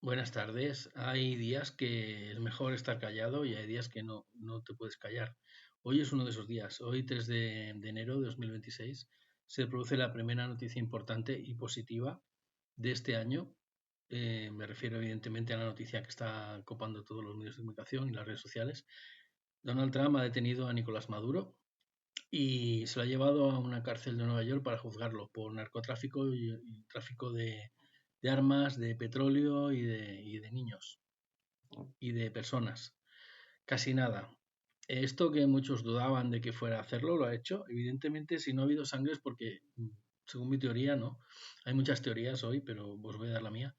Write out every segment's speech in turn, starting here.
Buenas tardes. Hay días que es mejor estar callado y hay días que no te puedes callar. Hoy es uno de esos días. Hoy, 3 de enero de 2026, se produce la primera noticia importante y positiva de este año. Me refiero evidentemente a la noticia que está copando todos los medios de comunicación y las redes sociales. Donald Trump ha detenido a Nicolás Maduro y se lo ha llevado a una cárcel de Nueva York para juzgarlo por narcotráfico y tráfico de armas, de petróleo y de niños y de personas. Casi nada. Esto que muchos dudaban de que fuera a hacerlo, lo ha hecho. Evidentemente, si no ha habido sangre es porque, según mi teoría, no. Hay muchas teorías hoy, pero os voy a dar la mía.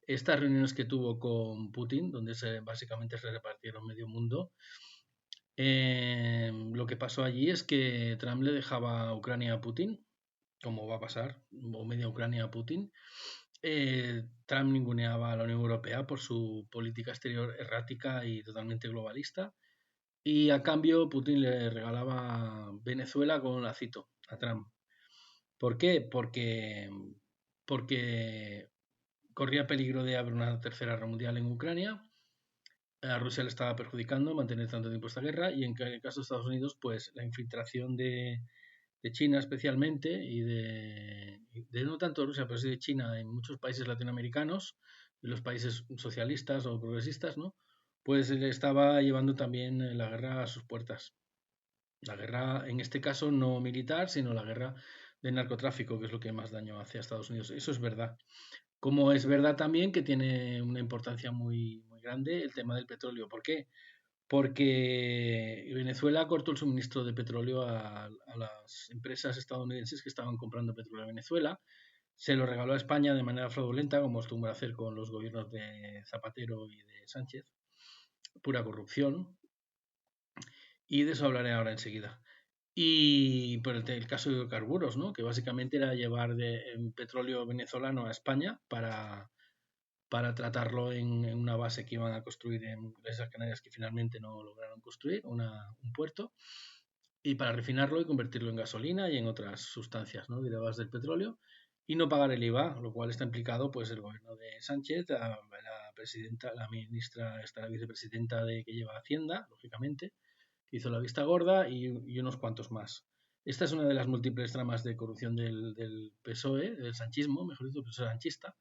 Estas reuniones que tuvo con Putin, donde básicamente se repartieron medio mundo, lo que pasó allí es que Trump le dejaba Ucrania a Putin, como va a pasar, o media Ucrania a Putin. Trump ninguneaba a la Unión Europea por su política exterior errática y totalmente globalista. Y a cambio, Putin le regalaba Venezuela con lacito a Trump. ¿Por qué? Porque corría peligro de haber una tercera guerra mundial en Ucrania. A Rusia le estaba perjudicando mantener tanto tiempo esta guerra y en el caso de Estados Unidos, pues la infiltración de China especialmente y de no tanto Rusia, pero sí de China en muchos países latinoamericanos, y los países socialistas o progresistas, ¿no? Pues le estaba llevando también la guerra a sus puertas. La guerra, en este caso, no militar, sino la guerra del narcotráfico, que es lo que más daño hace a Estados Unidos. Eso es verdad. Como es verdad también que tiene una importancia muy grande el tema del petróleo. ¿Por qué? Porque Venezuela cortó el suministro de petróleo a las empresas estadounidenses que estaban comprando petróleo a Venezuela. Se lo regaló a España de manera fraudulenta, como acostumbra hacer con los gobiernos de Zapatero y de Sánchez. Pura corrupción. Y de eso hablaré ahora enseguida. Y por el caso de hidrocarburos, ¿no? Que básicamente era llevar petróleo venezolano a España para tratarlo en una base que iban a construir en esas Canarias que finalmente no lograron construir, un puerto, y para refinarlo y convertirlo en gasolina y en otras sustancias, ¿no? Derivadas del petróleo, y no pagar el IVA, lo cual está implicado pues el gobierno de Sánchez, la presidenta, la ministra, la vicepresidenta que lleva Hacienda, lógicamente, que hizo la vista gorda y unos cuantos más. Esta es una de las múltiples tramas de corrupción del PSOE, del sanchismo, mejor dicho, del PSOE sanchista.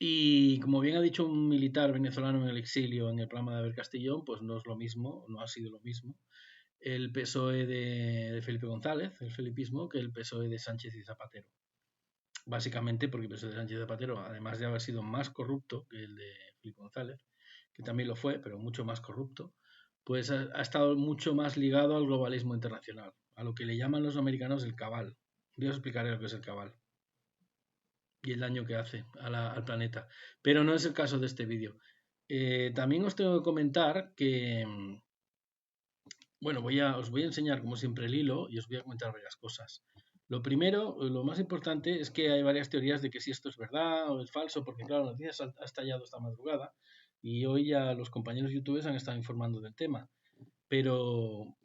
Y como bien ha dicho un militar venezolano en el exilio en el programa de Abel Castellón, pues no es lo mismo, no ha sido lo mismo el PSOE de Felipe González, el felipismo, que el PSOE de Sánchez y Zapatero. Básicamente porque el PSOE de Sánchez y Zapatero, además de haber sido más corrupto que el de Felipe González, que también lo fue, pero mucho más corrupto, pues ha estado mucho más ligado al globalismo internacional, a lo que le llaman los americanos el cabal. Yo os explicaré lo que es el cabal y el daño que hace al planeta. Pero no es el caso de este vídeo. También os tengo que comentar que, bueno, os voy a enseñar como siempre el hilo y os voy a comentar varias cosas. Lo primero, lo más importante es que hay varias teorías de que si esto es verdad o es falso, porque claro, la noticia ha estallado esta madrugada y hoy ya los compañeros youtubers han estado informando del tema. Pero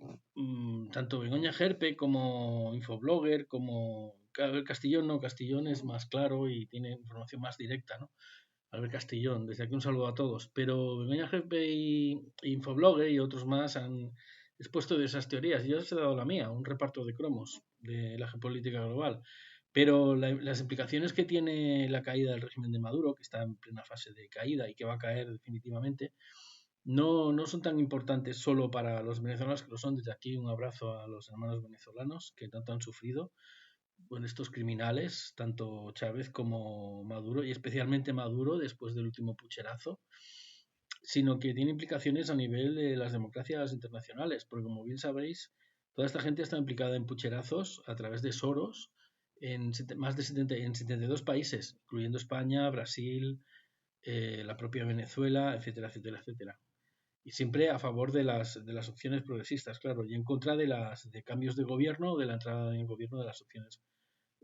tanto Begoña Gerpe como Infoblogger, como Albert Castillón, no, Castillón es más claro y tiene información más directa, ¿no? Albert Castillón, desde aquí un saludo a todos. Pero Begoña Gerpe y Infoblogger y otros más han expuesto de esas teorías. Yo os he dado la mía, un reparto de cromos de la geopolítica global. Pero las implicaciones que tiene la caída del régimen de Maduro, que está en plena fase de caída y que va a caer definitivamente, no son tan importantes solo para los venezolanos, que lo son. Desde aquí un abrazo a los hermanos venezolanos que tanto han sufrido con estos criminales, tanto Chávez como Maduro, y especialmente Maduro después del último pucherazo, sino que tiene implicaciones a nivel de las democracias internacionales, porque como bien sabéis, toda esta gente está implicada en pucherazos a través de Soros en más de 72 países, incluyendo España, Brasil, la propia Venezuela, etcétera, etcétera, etcétera. Y siempre a favor de las opciones progresistas, claro, y en contra de cambios de gobierno o de la entrada en el gobierno de las opciones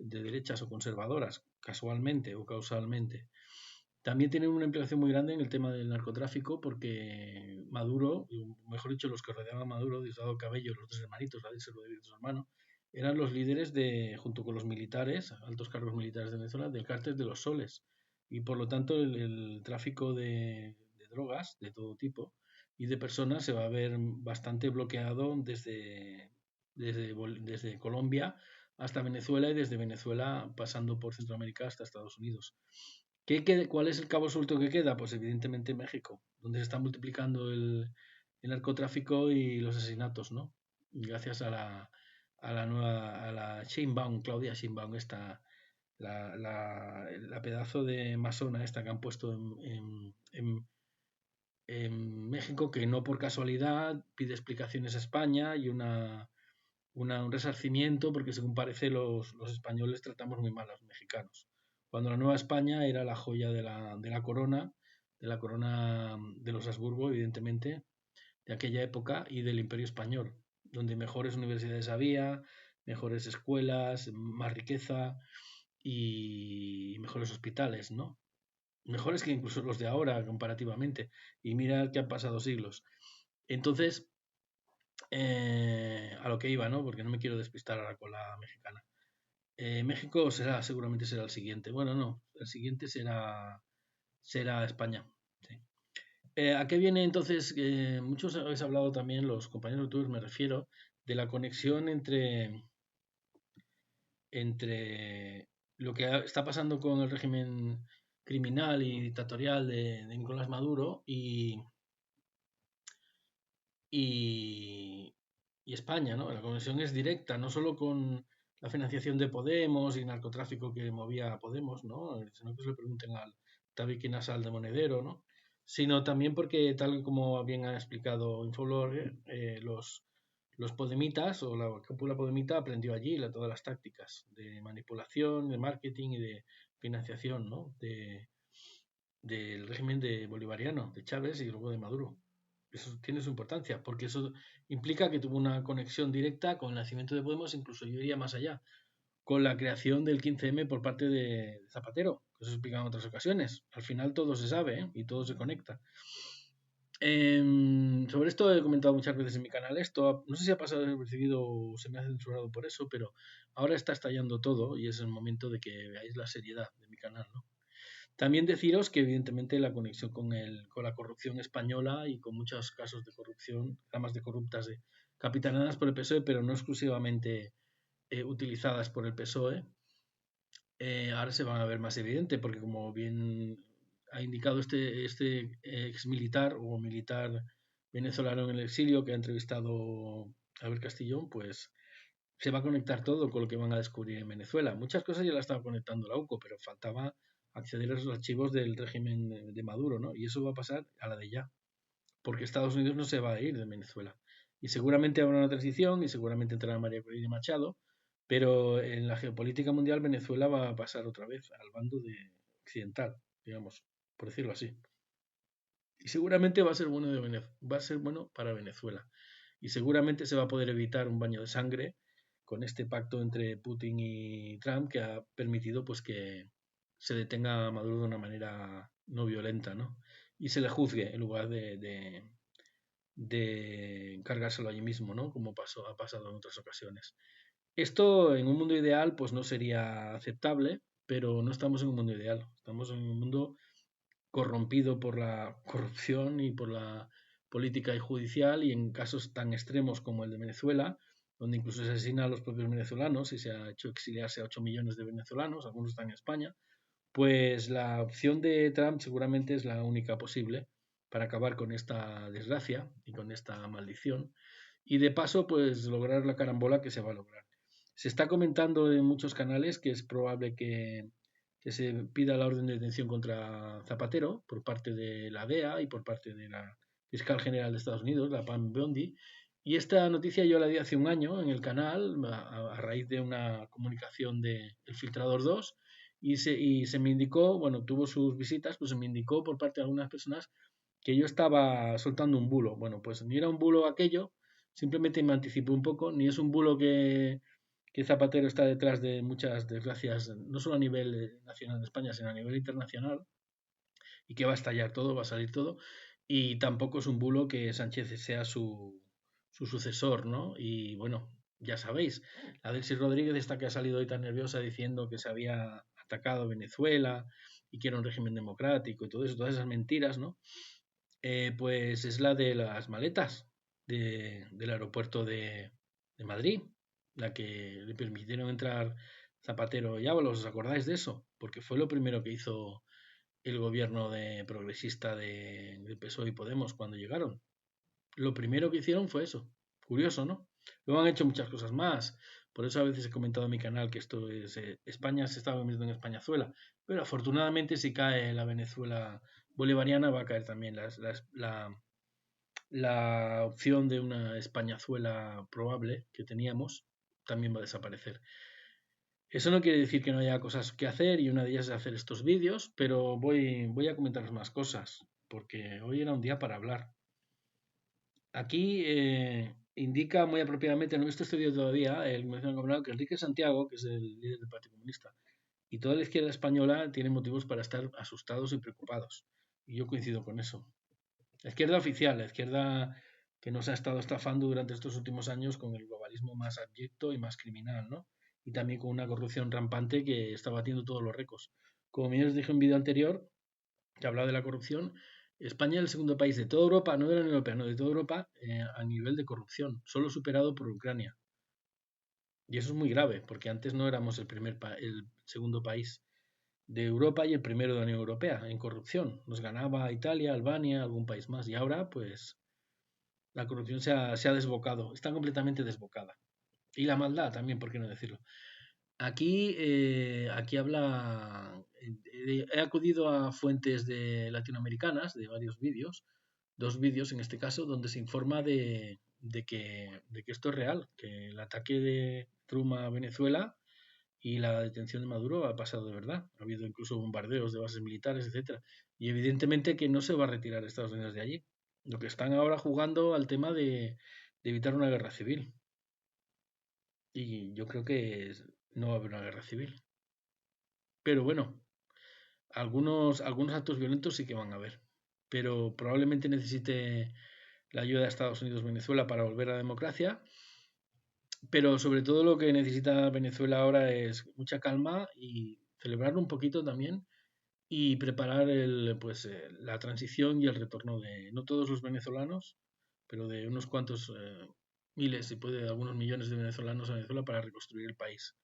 de derechas o conservadoras, casualmente o causalmente. También tienen una implicación muy grande en el tema del narcotráfico porque Maduro, o mejor dicho, los que rodeaban a Maduro, Diosdado Cabello, los dos hermanitos, Gladys Rodríguez, su hermano, eran los líderes junto con los militares, altos cargos militares de Venezuela, del cártel de los Soles, y por lo tanto el tráfico de drogas de todo tipo y de personas se va a ver bastante bloqueado desde Colombia hasta Venezuela y desde Venezuela pasando por Centroamérica hasta Estados Unidos. ¿Cuál es el cabo suelto que queda? Pues evidentemente México, donde se está multiplicando el narcotráfico y los asesinatos, ¿no? Gracias a la Sheinbaum, Claudia Sheinbaum, la pedazo de masona esta que han puesto en México, que no por casualidad pide explicaciones a España y un resarcimiento, porque según parece los españoles tratamos muy mal a los mexicanos. Cuando la Nueva España era la joya de la corona de los Habsburgo, evidentemente, de aquella época y del Imperio Español, donde mejores universidades había, mejores escuelas, más riqueza y mejores hospitales, ¿no? Mejores que incluso los de ahora comparativamente. Y mira que han pasado siglos. Entonces, a lo que iba, ¿no? Porque no me quiero despistar ahora con la mexicana. México seguramente será el siguiente. Bueno, no, el siguiente será España. Sí. ¿A qué viene entonces? Muchos habéis hablado también, los compañeros de tours, me refiero, de la conexión entre lo que está pasando con el régimen criminal y dictatorial de Nicolás Maduro y, y España, ¿no? La conexión es directa, no solo con la financiación de Podemos y narcotráfico que movía a Podemos, ¿no? Sino que se le pregunten al Tabique Nasal de Monedero, ¿no? Sino también porque, tal como bien ha explicado Infoblogger, los podemitas o la cúpula podemita aprendió allí todas las tácticas de manipulación, de marketing y de financiación, ¿no? Del régimen bolivariano, de Chávez y luego de Maduro. Eso tiene su importancia, porque eso implica que tuvo una conexión directa con el nacimiento de Podemos, incluso yo iría más allá, con la creación del 15M por parte de Zapatero, que eso se explica en otras ocasiones. Al final todo se sabe, ¿eh? Y todo se conecta. Sobre esto he comentado muchas veces en mi canal esto, no sé si ha pasado desapercibido o se me ha censurado por eso, pero ahora está estallando todo y es el momento de que veáis la seriedad de mi canal, ¿no? También deciros que evidentemente la conexión con la corrupción española y con muchos casos de corrupción, ramas de corruptas capitanadas por el PSOE, pero no exclusivamente utilizadas por el PSOE, ahora se van a ver más evidente, porque como bien ha indicado este ex militar o militar venezolano en el exilio que ha entrevistado a Albert Castillón, pues se va a conectar todo con lo que van a descubrir en Venezuela. Muchas cosas ya la estaba conectando la UCO, pero faltaba acceder a los archivos del régimen de Maduro, ¿no? Y eso va a pasar a la de ya, porque Estados Unidos no se va a ir de Venezuela. Y seguramente habrá una transición y seguramente entrará María Corina Machado, pero en la geopolítica mundial Venezuela va a pasar otra vez al bando occidental, digamos, por decirlo así. Y seguramente va a ser va a ser bueno para Venezuela. Y seguramente se va a poder evitar un baño de sangre con este pacto entre Putin y Trump que ha permitido pues que se detenga a Maduro de una manera no violenta, ¿no? Y se le juzgue en lugar de encargárselo allí mismo, ¿no? Como ha pasado en otras ocasiones. Esto en un mundo ideal pues no sería aceptable, pero no estamos en un mundo ideal, estamos en un mundo corrompido por la corrupción y por la política y judicial y en casos tan extremos como el de Venezuela, donde incluso se asesina a los propios venezolanos y se ha hecho exiliarse a 8 millones de venezolanos, algunos están en España, pues la opción de Trump seguramente es la única posible para acabar con esta desgracia y con esta maldición y de paso pues lograr la carambola que se va a lograr. Se está comentando en muchos canales que es probable que se pida la orden de detención contra Zapatero por parte de la DEA y por parte de la fiscal general de Estados Unidos, la Pam Bondi. Y esta noticia yo la di hace un año en el canal a raíz de una comunicación de El Filtrador 2 y se me indicó, bueno, tuvo sus visitas, pues se me indicó por parte de algunas personas que yo estaba soltando un bulo. Bueno, pues ni era un bulo aquello, simplemente me anticipé un poco, ni es un bulo que Zapatero está detrás de muchas desgracias, no solo a nivel nacional de España, sino a nivel internacional, y que va a estallar todo, va a salir todo, y tampoco es un bulo que Sánchez sea su sucesor, ¿no? Y bueno, ya sabéis, la Delcy Rodríguez esta que ha salido hoy tan nerviosa diciendo que se había atacado Venezuela y que era un régimen democrático y todo eso, todas esas mentiras, ¿no? Pues es la de las maletas del aeropuerto de Madrid, la que le permitieron entrar Zapatero y Ábalos, ¿os acordáis de eso? Porque fue lo primero que hizo el gobierno progresista de PSOE y Podemos cuando llegaron. Lo primero que hicieron fue eso. Curioso, ¿no? Luego han hecho muchas cosas más. Por eso a veces he comentado en mi canal que esto es España se está convirtiendo en Españazuela. Pero afortunadamente si cae la Venezuela bolivariana va a caer también la opción de una Españazuela probable que teníamos. También va a desaparecer. Eso no quiere decir que no haya cosas que hacer y una de ellas es hacer estos vídeos, pero voy a comentaros más cosas, porque hoy era un día para hablar. Aquí indica muy apropiadamente, no he visto este vídeo todavía, el mencionado que Enrique Santiago, que es el líder del Partido Comunista, y toda la izquierda española tiene motivos para estar asustados y preocupados. Y yo coincido con eso. La izquierda oficial, la izquierda que nos ha estado estafando durante estos últimos años con el globalismo más abyecto y más criminal, ¿no? Y también con una corrupción rampante que está batiendo todos los récords. Como bien os dije en un vídeo anterior, que hablaba de la corrupción, España es el segundo país de toda Europa, no de la Unión Europea, no de toda Europa, a nivel de corrupción, solo superado por Ucrania. Y eso es muy grave, porque antes no éramos el segundo país de Europa y el primero de la Unión Europea en corrupción. Nos ganaba Italia, Albania, algún país más. Y ahora, pues, la corrupción se ha desbocado, está completamente desbocada. Y la maldad también, ¿por qué no decirlo? Aquí habla, he acudido a fuentes latinoamericanas de varios vídeos, dos vídeos en este caso, donde se informa de que esto es real, que el ataque de Trump a Venezuela y la detención de Maduro ha pasado de verdad. Ha habido incluso bombardeos de bases militares, etcétera. Y evidentemente que no se va a retirar Estados Unidos de allí. Lo que están ahora jugando al tema de evitar una guerra civil. Y yo creo que no va a haber una guerra civil. Pero bueno, algunos actos violentos sí que van a haber. Pero probablemente necesite la ayuda de Estados Unidos Venezuela para volver a la democracia. Pero sobre todo lo que necesita Venezuela ahora es mucha calma y celebrar un poquito también y preparar la transición y el retorno de no todos los venezolanos, pero de unos cuantos miles, si puede, algunos millones de venezolanos a Venezuela para reconstruir el país.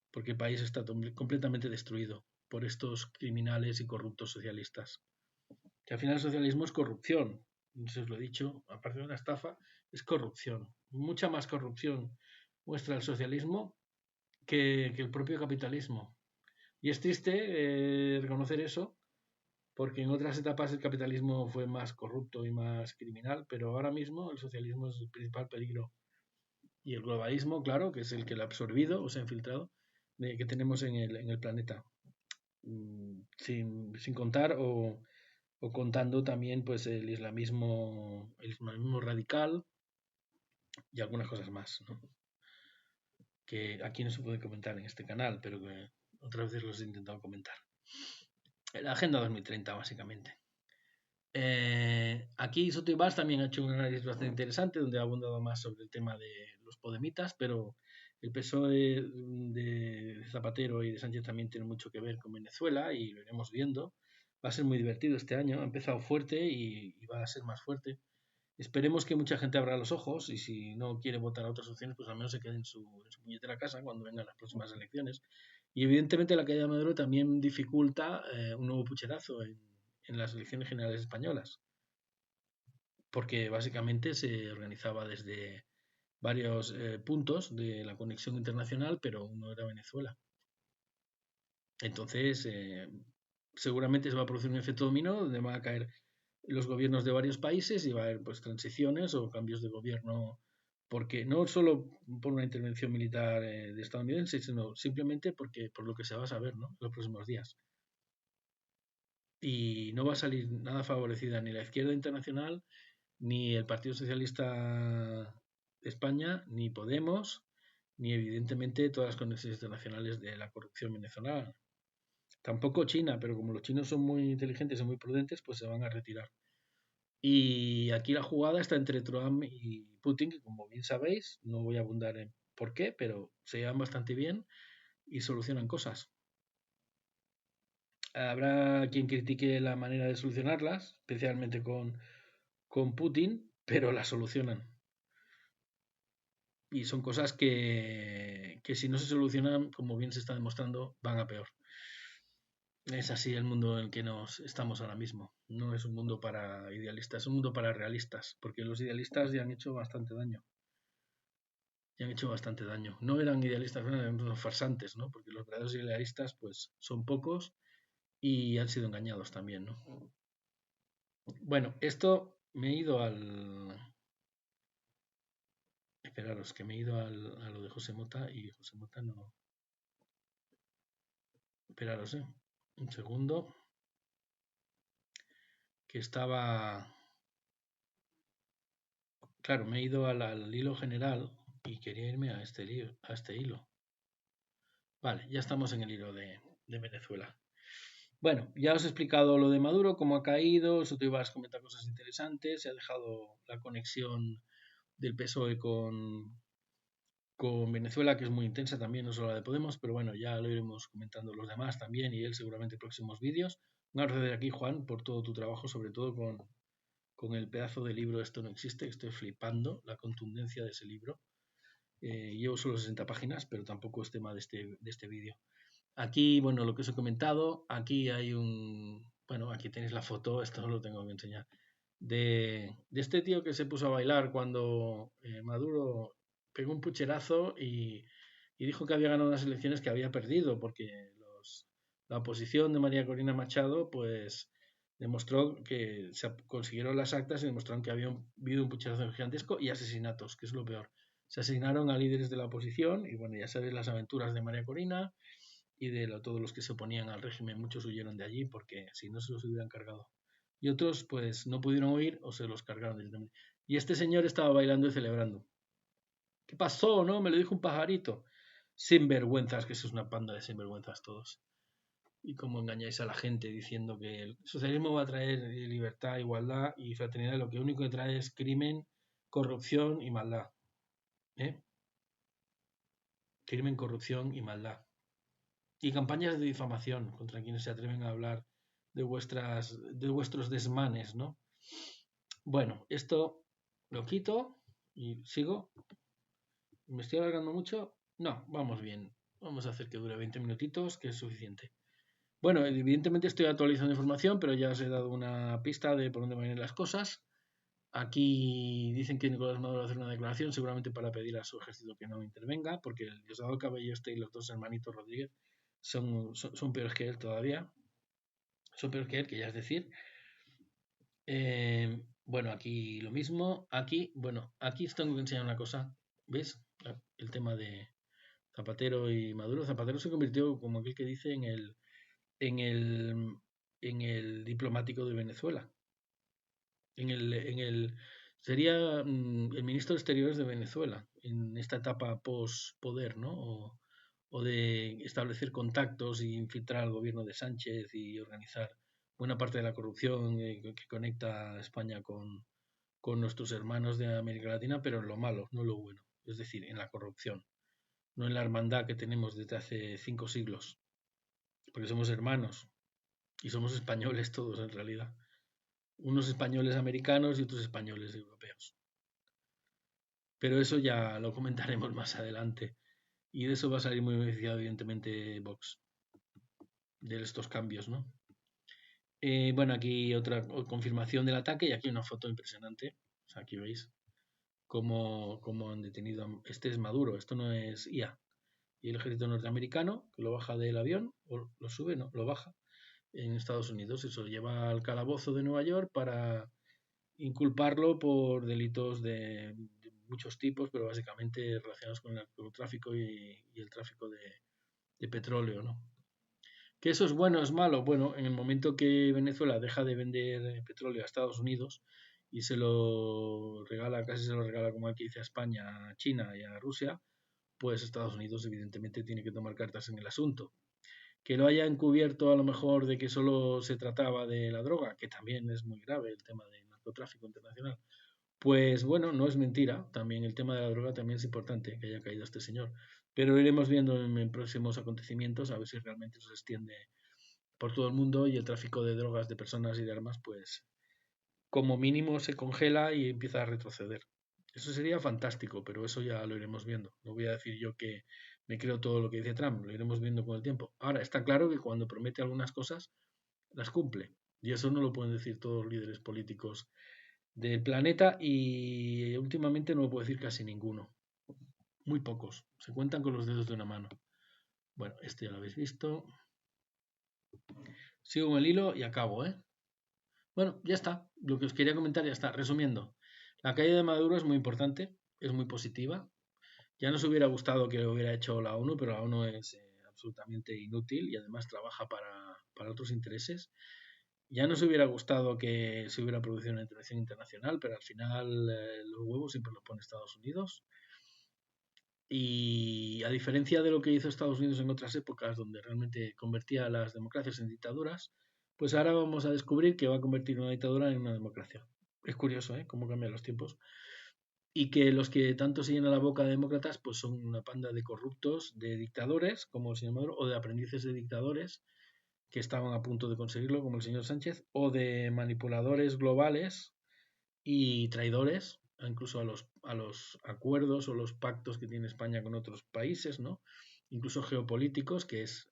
Porque el país está completamente destruido por estos criminales y corruptos socialistas. Que al final el socialismo es corrupción, no sé si os lo he dicho, aparte de una estafa, es corrupción. Mucha más corrupción muestra el socialismo que el propio capitalismo. Y es triste reconocer eso, porque en otras etapas el capitalismo fue más corrupto y más criminal, pero ahora mismo el socialismo es el principal peligro. Y el globalismo, claro, que es el que lo ha absorbido o se ha infiltrado, que tenemos en el planeta. Sin contar o contando también pues el islamismo radical y algunas cosas más, ¿no? Que aquí no se puede comentar en este canal, pero que otras veces los he intentado comentar. La Agenda 2030, básicamente. Aquí Soto Ibars también ha hecho un análisis bastante interesante donde ha abundado más sobre el tema de los podemitas, pero el PSOE de Zapatero y de Sánchez también tiene mucho que ver con Venezuela y lo iremos viendo. Va a ser muy divertido este año, ha empezado fuerte y va a ser más fuerte. Esperemos que mucha gente abra los ojos y si no quiere votar a otras opciones, pues al menos se quede en su puñetera casa cuando vengan las próximas elecciones. Y evidentemente la caída de Maduro también dificulta un nuevo pucherazo en las elecciones generales españolas, porque básicamente se organizaba desde varios puntos de la conexión internacional, pero uno era Venezuela. Entonces, seguramente se va a producir un efecto dominó donde van a caer los gobiernos de varios países y va a haber pues transiciones o cambios de gobierno, porque no solo por una intervención militar de estadounidense, sino simplemente por lo que se va a saber, ¿no? En los próximos días. Y no va a salir nada favorecida ni la izquierda internacional, ni el Partido Socialista de España, ni Podemos, ni evidentemente todas las conexiones internacionales de la corrupción venezolana. Tampoco China, pero como los chinos son muy inteligentes y muy prudentes, pues se van a retirar. Y aquí la jugada está entre Trump y Putin, que como bien sabéis, no voy a abundar en por qué, pero se llevan bastante bien y solucionan cosas. Habrá quien critique la manera de solucionarlas, especialmente con Putin, pero las solucionan. Y son cosas que si no se solucionan, como bien se está demostrando, van a peor. Es así el mundo en el que nos estamos ahora mismo. No es un mundo para idealistas, es un mundo para realistas, porque los idealistas ya han hecho bastante daño. Ya han hecho bastante daño. No eran idealistas, eran unos farsantes, ¿no? Porque los verdaderos idealistas, pues, son pocos y han sido engañados también, ¿no? Bueno, esto me he ido al. Esperaros, que me he ido a lo de José Mota y José Mota no. Esperaros, un segundo. Que estaba. Claro, me he ido al hilo general y quería irme a este hilo. Vale, ya estamos en el hilo de Venezuela. Bueno, ya os he explicado lo de Maduro, cómo ha caído, Sotoibas comenta cosas interesantes, se ha dejado la conexión del PSOE con Venezuela, que es muy intensa también, no solo la de Podemos, pero bueno, ya lo iremos comentando los demás también y él seguramente en próximos vídeos. Un abrazo de aquí, Juan, por todo tu trabajo, sobre todo con el pedazo de libro Esto no existe, estoy flipando la contundencia de ese libro. Llevo solo 60 páginas, pero tampoco es tema de este vídeo. Aquí, bueno, lo que os he comentado, aquí hay bueno, aquí tenéis la foto, esto lo tengo que enseñar, de este tío que se puso a bailar cuando Maduro pegó un pucherazo y dijo que había ganado unas elecciones que había perdido, porque la oposición de María Corina Machado, pues demostró que se consiguieron las actas y demostraron que había habido un pucherazo gigantesco y asesinatos, que es lo peor. Se asesinaron a líderes de la oposición y bueno, ya sabéis las aventuras de María Corina y de todos los que se oponían al régimen. Muchos huyeron de allí porque si no se los hubieran cargado. Y otros pues no pudieron huir o se los cargaron directamente. Y este señor estaba bailando y celebrando. ¿Qué pasó? ¿No? Me lo dijo un pajarito. Sinvergüenzas, que eso es una panda de sinvergüenzas todos. Y cómo engañáis a la gente diciendo que el socialismo va a traer libertad, igualdad y fraternidad. Lo que único que trae es crimen, corrupción y maldad. ¿Eh? Crimen, corrupción y maldad. Y campañas de difamación contra quienes se atreven a hablar de vuestros desmanes, ¿no? Bueno, esto lo quito y sigo. ¿Me estoy alargando mucho? No, vamos bien. Vamos a hacer que dure 20 minutitos, que es suficiente. Bueno, evidentemente estoy actualizando información, pero ya os he dado una pista de por dónde van a ir las cosas. Aquí dicen que Nicolás Maduro va a hacer una declaración, seguramente para pedir a su ejército que no intervenga, porque el Diosdado Cabello este y los dos hermanitos Rodríguez son peores que él todavía. Son peores que él, que ya es decir. Bueno, aquí lo mismo. Aquí, bueno, aquí os tengo que enseñar una cosa. ¿Ves? El tema de Zapatero y Maduro. Zapatero se convirtió, como aquel que dice, en el, en el diplomático de Venezuela. Sería el ministro de Exteriores de Venezuela en esta etapa post-poder, ¿no? O de establecer contactos y infiltrar al gobierno de Sánchez y organizar buena parte de la corrupción que conecta a España con nuestros hermanos de América Latina, pero en lo malo, no lo bueno. Es decir, en la corrupción, no en la hermandad que tenemos desde hace 5 siglos, porque somos hermanos y somos españoles todos en realidad. Unos españoles americanos y otros españoles europeos. Pero eso ya lo comentaremos más adelante. Y de eso va a salir muy beneficiado, evidentemente, Vox, de estos cambios, ¿no? Bueno, aquí otra confirmación del ataque y aquí una foto impresionante. O sea, aquí veis cómo han detenido. Este es Maduro, esto no es IA. Y el ejército norteamericano, que lo baja del avión, o lo sube, no, lo baja en Estados Unidos y se lo lleva al calabozo de Nueva York para inculparlo por delitos de muchos tipos, pero básicamente relacionados con el narcotráfico y el tráfico de petróleo, ¿no? ¿Que eso es bueno o es malo? Bueno, en el momento que Venezuela deja de vender petróleo a Estados Unidos y se lo regala, casi se lo regala como aquí dice a España, a China y a Rusia, pues Estados Unidos evidentemente tiene que tomar cartas en el asunto. Que lo haya encubierto a lo mejor de que solo se trataba de la droga, que también es muy grave el tema del narcotráfico internacional, pues bueno, no es mentira, también el tema de la droga también es importante que haya caído este señor, pero iremos viendo en próximos acontecimientos a ver si realmente se extiende por todo el mundo y el tráfico de drogas, de personas y de armas, pues como mínimo se congela y empieza a retroceder. Eso sería fantástico, pero eso ya lo iremos viendo. No voy a decir yo que me creo todo lo que dice Trump, lo iremos viendo con el tiempo. Ahora, está claro que cuando promete algunas cosas, las cumple. Y eso no lo pueden decir todos los líderes políticos del planeta y últimamente no lo puedo decir casi ninguno. Muy pocos. Se cuentan con los dedos de una mano. Bueno, este ya lo habéis visto. Sigo con el hilo y acabo, ¿eh? Bueno, ya está. Lo que os quería comentar ya está. Resumiendo, la caída de Maduro es muy importante, es muy positiva. Ya nos hubiera gustado que lo hubiera hecho la ONU, pero la ONU es absolutamente inútil y además trabaja para otros intereses. Ya nos hubiera gustado que se hubiera producido una intervención internacional, pero al final los huevos siempre los pone Estados Unidos. Y a diferencia de lo que hizo Estados Unidos en otras épocas, donde realmente convertía a las democracias en dictaduras, pues ahora vamos a descubrir que va a convertir una dictadura en una democracia. Es curioso, ¿eh? Cómo cambian los tiempos. Y que los que tanto se llenan la boca de demócratas, pues son una panda de corruptos, de dictadores, como el señor Maduro, o de aprendices de dictadores que estaban a punto de conseguirlo, como el señor Sánchez, o de manipuladores globales y traidores, incluso a los acuerdos o los pactos que tiene España con otros países, ¿no? Incluso geopolíticos, que es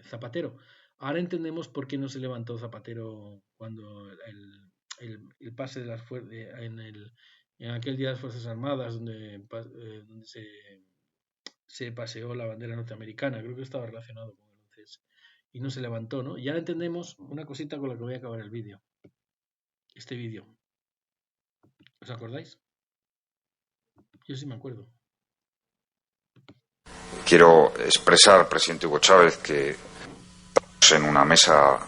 Zapatero. Ahora entendemos por qué no se levantó Zapatero cuando el pase de las fuerzas en aquel día de las Fuerzas Armadas, donde se paseó la bandera norteamericana. Creo que estaba relacionado con el 11S. Y no se levantó, ¿no? Y ahora entendemos una cosita con la que voy a acabar el vídeo. Este vídeo. ¿Os acordáis? Yo sí me acuerdo. Quiero expresar, presidente Hugo Chávez, que estamos en una mesa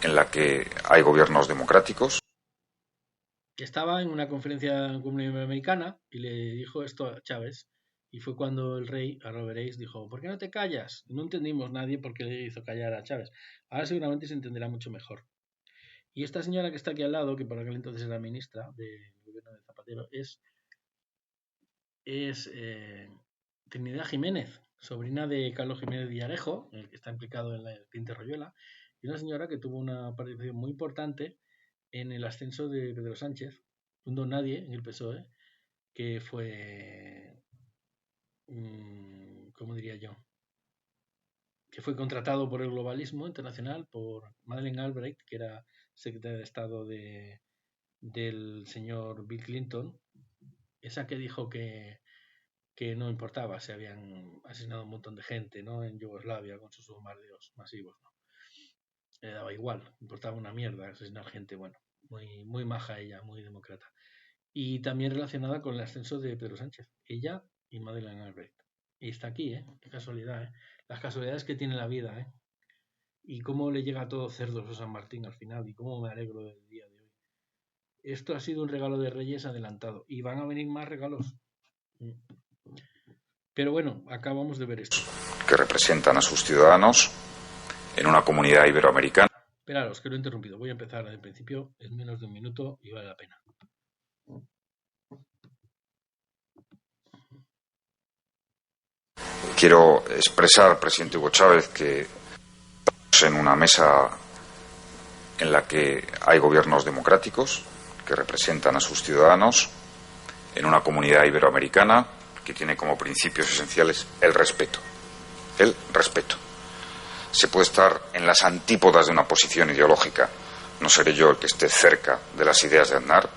en la que hay gobiernos democráticos. Estaba en una conferencia en Comunidad Americana y le dijo esto a Chávez. Y fue cuando el rey, ahora lo veréis, dijo, ¿por qué no te callas? No entendimos nadie por qué le hizo callar a Chávez. Ahora seguramente se entenderá mucho mejor. Y esta señora que está aquí al lado, que por aquel entonces era ministra del gobierno de Zapatero, es Trinidad Jiménez, sobrina de Carlos Jiménez Villarejo, el que está implicado en la Tinte Royuela, y una señora que tuvo una participación muy importante en el ascenso de Pedro Sánchez, un don nadie en el PSOE, que fue, ¿cómo diría yo? Que fue contratado por el globalismo internacional, por Madeleine Albright, que era secretaria de Estado del señor Bill Clinton, esa que dijo que no importaba si habían asesinado a un montón de gente, ¿no? En Yugoslavia con sus bombardeos masivos, ¿no? Le daba igual, importaba una mierda asesinar gente, bueno, muy, muy maja ella, muy demócrata. Y también relacionada con el ascenso de Pedro Sánchez, ella y Madeleine Albright. Y está aquí, ¿eh? Qué casualidad, ¿eh? Las casualidades que tiene la vida, ¿eh? Y cómo le llega a todo cerdos a San Martín al final, y cómo me alegro del día de hoy. Esto ha sido un regalo de Reyes adelantado, y van a venir más regalos. Pero bueno, acabamos de ver esto. Que representan a sus ciudadanos en una comunidad iberoamericana. Esperaros, que lo he interrumpido. Voy a empezar desde el principio. Es menos de un minuto y vale la pena. Quiero expresar, presidente Hugo Chávez, que estamos en una mesa en la que hay gobiernos democráticos que representan a sus ciudadanos en una comunidad iberoamericana que tiene como principios esenciales el respeto. El respeto. Se puede estar en las antípodas de una posición ideológica. No seré yo el que esté cerca de las ideas de Aznar,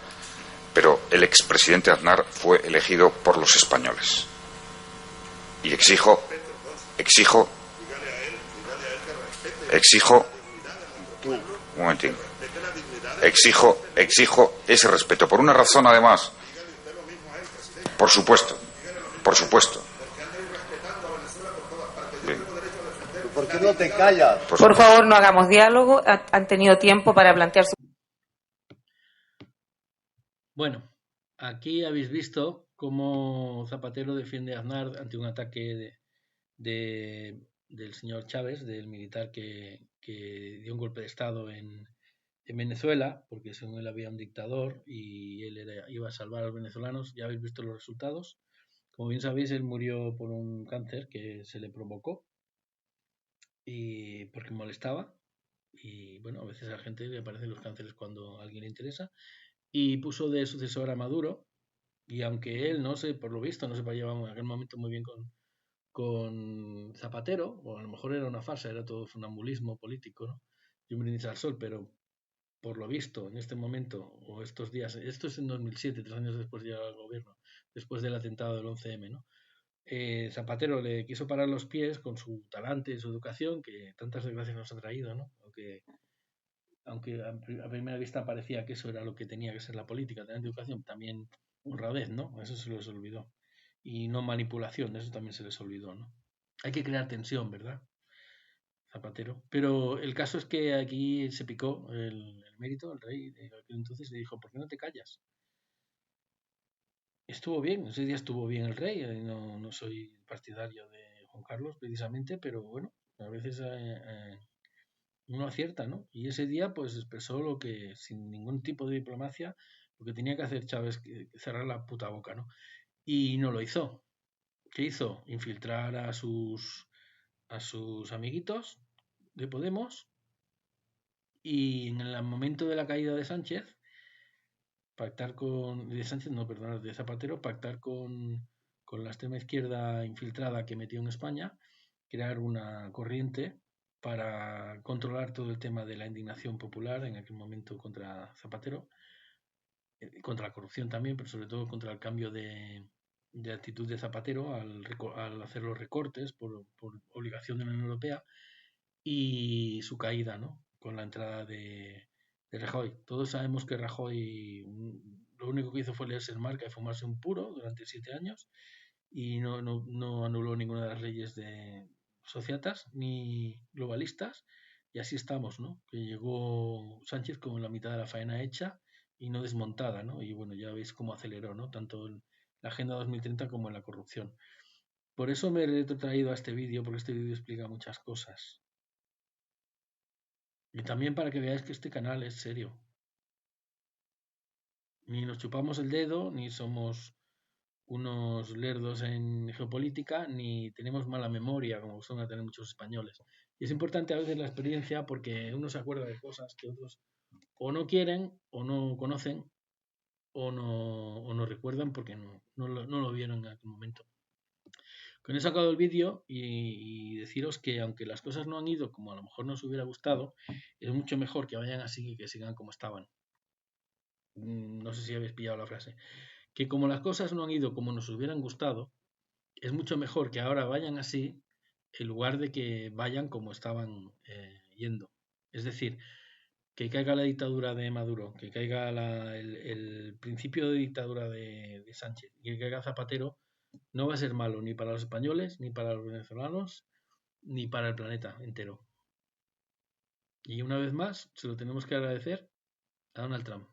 pero el expresidente Aznar fue elegido por los españoles. Y exijo, un momentín, exijo ese respeto, por una razón además, por supuesto. Bien. ¿Por qué no te callas? Por favor, no hagamos diálogo. Han tenido tiempo para plantear su... Bueno, aquí habéis visto cómo Zapatero defiende a Aznar ante un ataque del señor Chávez, del militar que dio un golpe de Estado en Venezuela, porque según él había un dictador y él iba a salvar a los venezolanos. Ya habéis visto los resultados. Como bien sabéis, él murió por un cáncer que se le provocó. y porque molestaba. Y bueno, a veces a la gente le aparecen los cánceres cuando a alguien le interesa. Y puso de sucesor a Maduro. Y aunque él, no sé, por lo visto, no se llevaba en aquel momento muy bien con Zapatero, o a lo mejor era una farsa, era todo funambulismo político, ¿no? Y un brindis al sol, pero por lo visto, en este momento, o estos días, esto es en 2007, 3 años después de llegar al gobierno, después del atentado del 11M, ¿no? Zapatero le quiso parar los pies con su talante y su educación, que tantas desgracias nos ha traído, ¿no? Aunque a primera vista parecía que eso era lo que tenía que ser la política, tener educación, también honradez, ¿no? Eso se les olvidó. Y no manipulación, eso también se les olvidó, ¿no? Hay que crear tensión, ¿verdad? Zapatero. Pero el caso es que aquí se picó el mérito, el rey de aquel entonces le dijo, ¿por qué no te callas? Estuvo bien, ese día estuvo bien el rey, no soy partidario de Juan Carlos precisamente, pero bueno, a veces uno acierta, ¿no? Y ese día pues expresó lo que, sin ningún tipo de diplomacia, lo que tenía que hacer Chávez, que cerrar la puta boca, ¿no? Y no lo hizo. ¿Qué hizo? Infiltrar a sus amiguitos de Podemos y en el momento de la caída de Sánchez, de Zapatero, pactar con la extrema izquierda infiltrada que metió en España, crear una corriente para controlar todo el tema de la indignación popular en aquel momento contra Zapatero, contra la corrupción también, pero sobre todo contra el cambio de actitud de Zapatero al hacer los recortes por obligación de la Unión Europea y su caída, ¿no? Con la entrada de Rajoy. Todos sabemos que Rajoy lo único que hizo fue leerse el Marca y fumarse un puro durante 7 años y no anuló ninguna de las leyes de societas ni globalistas y así estamos, ¿no? Que llegó Sánchez con la mitad de la faena hecha y no desmontada, ¿no? Y bueno, ya veis cómo aceleró, ¿no? Tanto en la Agenda 2030 como en la corrupción. Por eso me he traído a este vídeo, porque este vídeo explica muchas cosas. Y también para que veáis que este canal es serio. Ni nos chupamos el dedo, ni somos unos lerdos en geopolítica, ni tenemos mala memoria, como suelen tener muchos españoles. Y es importante a veces la experiencia porque uno se acuerda de cosas que otros o no quieren, o no conocen, o no recuerdan porque no lo vieron en aquel momento. Con eso he sacado el vídeo y deciros que aunque las cosas no han ido como a lo mejor nos hubiera gustado, es mucho mejor que vayan así que que sigan como estaban. No sé si habéis pillado la frase. Que como las cosas no han ido como nos hubieran gustado, es mucho mejor que ahora vayan así en lugar de que vayan como estaban yendo. Es decir, que caiga la dictadura de Maduro, que caiga el principio de dictadura de Sánchez y que caiga Zapatero, no va a ser malo ni para los españoles, ni para los venezolanos, ni para el planeta entero. Y una vez más, se lo tenemos que agradecer a Donald Trump.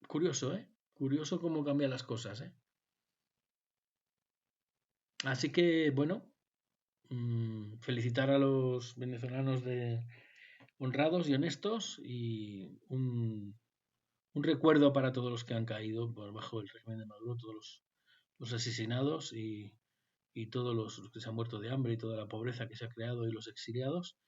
Curioso, ¿eh? Curioso cómo cambian las cosas, ¿eh? Así que, bueno, felicitar a los venezolanos honrados y honestos y un recuerdo para todos los que han caído bajo el régimen de Maduro, todos los asesinados y todos los que se han muerto de hambre y toda la pobreza que se ha creado y los exiliados.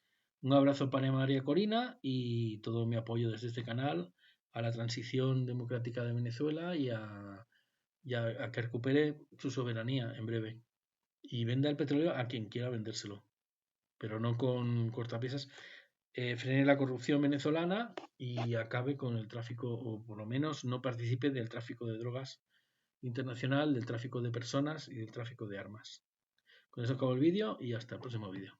Un abrazo para María Corina y todo mi apoyo desde este canal a la transición democrática de Venezuela y a que recupere su soberanía en breve y venda el petróleo a quien quiera vendérselo, pero no con cortapisas. Frene la corrupción venezolana y acabe con el tráfico, o por lo menos no participe del tráfico de drogas internacional, del tráfico de personas y del tráfico de armas. Con eso acabo el vídeo y hasta el próximo vídeo.